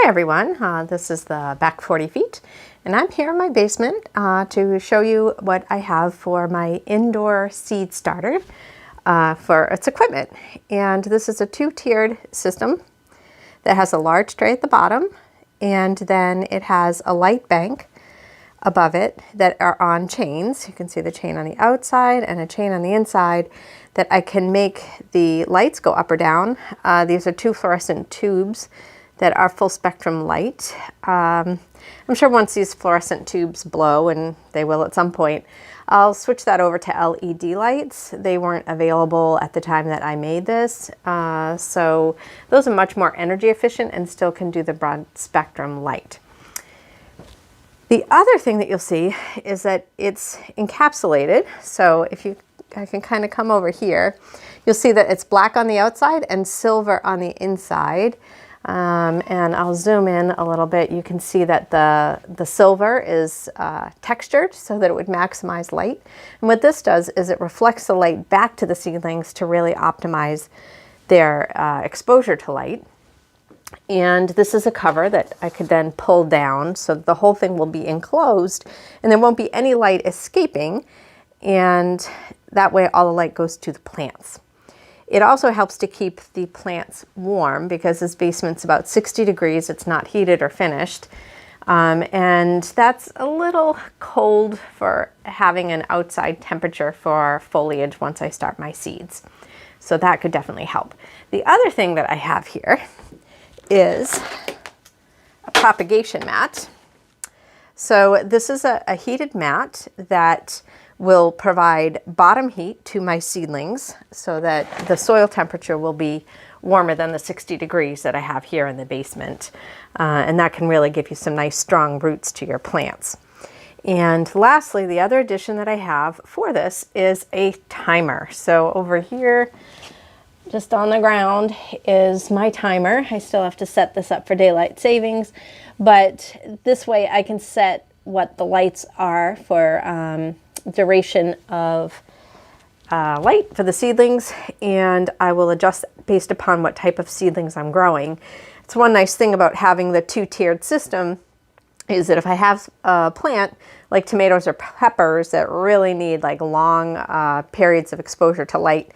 Hi everyone, this is the Back 40 Feet, and I'm here in my basement to show you what I have for my indoor seed starter for its equipment. And this is a two-tiered system that has a large tray at the bottom, and then it has a light bank above it that are on chains. You can see the chain on the outside and a chain on the inside that I can make the lights go up or down. These are two fluorescent tubes that are full spectrum light. I'm sure once these fluorescent tubes blow, and they will at some point, I'll switch that over to LED lights. They weren't available at the time that I made this, so those are much more energy efficient and still can do the broad spectrum light. The other thing that you'll see is that it's encapsulated. So I can kind of come over here, you'll see that it's black on the outside and silver on the inside. And I'll zoom in a little bit. You can see that the silver is textured so that it would maximize light. And what this does is it reflects the light back to the seedlings to really optimize their exposure to light. And this is a cover that I could then pull down so that the whole thing will be enclosed and there won't be any light escaping. And that way all the light goes to the plants. It also helps to keep the plants warm because this basement's about 60 degrees. It's not heated or finished. And that's a little cold for having an outside temperature for foliage once I start my seeds. So that could definitely help. The other thing that I have here is a propagation mat. So this is a heated mat that will provide bottom heat to my seedlings so that the soil temperature will be warmer than the 60 degrees that I have here in the basement. And that can really give you some nice strong roots to your plants. And lastly, the other addition that I have for this is a timer. So over here, just on the ground, is my timer. I still have to set this up for daylight savings, but this way I can set what the lights are for duration of light for the seedlings, and I will adjust based upon what type of seedlings I'm growing. It's one nice thing about having the two-tiered system is that if I have a plant like tomatoes or peppers that really need like long periods of exposure to light,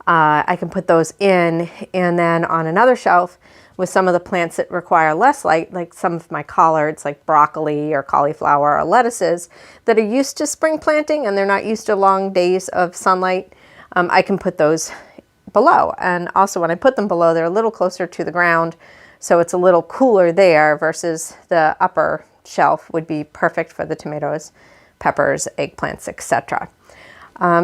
I can put those in, and then on another shelf with some of the plants that require less light, like some of my collards like broccoli or cauliflower or lettuces that are used to spring planting and they're not used to long days of sunlight, I can put those below. And also when I put them below, they're a little closer to the ground, so it's a little cooler there versus the upper shelf would be perfect for the tomatoes, peppers, eggplants, etc.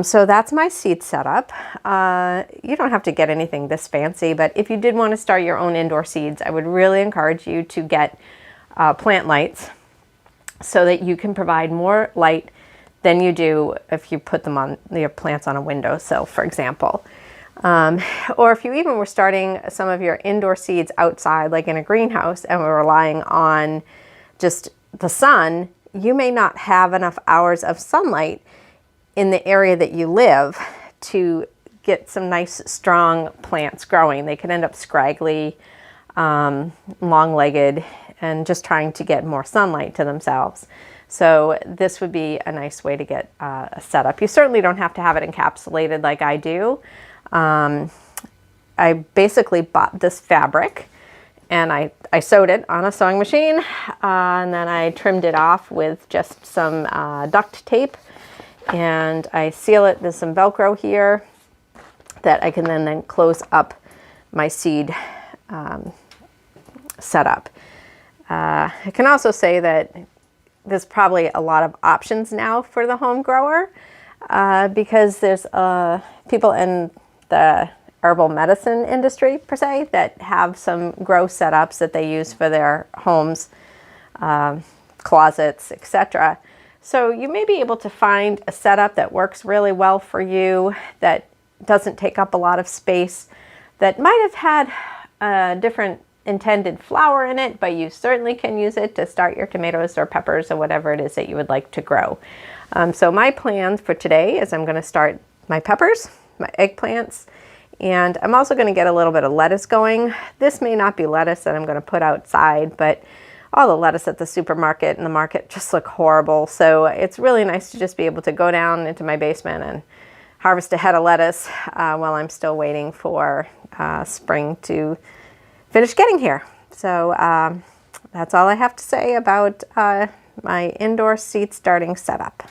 So that's my seed setup. You don't have to get anything this fancy, but if you did want to start your own indoor seeds, I would really encourage you to get plant lights so that you can provide more light than you do if you put them on your plants on a windowsill, for example. Or if you even were starting some of your indoor seeds outside, like in a greenhouse, and were relying on just the sun, you may not have enough hours of sunlight in the area that you live to get some nice strong plants growing. They can end up scraggly, long-legged, and just trying to get more sunlight to themselves. So this would be a nice way to get a setup. You certainly don't have to have it encapsulated like I do. I basically bought this fabric and I sewed it on a sewing machine, and then I trimmed it off with just some duct tape. And I seal it. There's some Velcro here that I can then close up my seed setup. I can also say that there's probably a lot of options now for the home grower because there's people in the herbal medicine industry, per se, that have some grow setups that they use for their homes, closets, etc. So you may be able to find a setup that works really well for you, that doesn't take up a lot of space, that might have had a different intended flower in it, but you certainly can use it to start your tomatoes or peppers or whatever it is that you would like to grow. So my plan for today is I'm going to start my peppers, my eggplants, And I'm also going to get a little bit of lettuce going. This may not be lettuce that I'm going to put outside, but all the lettuce at the supermarket and the market just look horrible. So it's really nice to just be able to go down into my basement and harvest a head of lettuce while I'm still waiting for spring to finish getting here. So that's all I have to say about my indoor seed starting setup.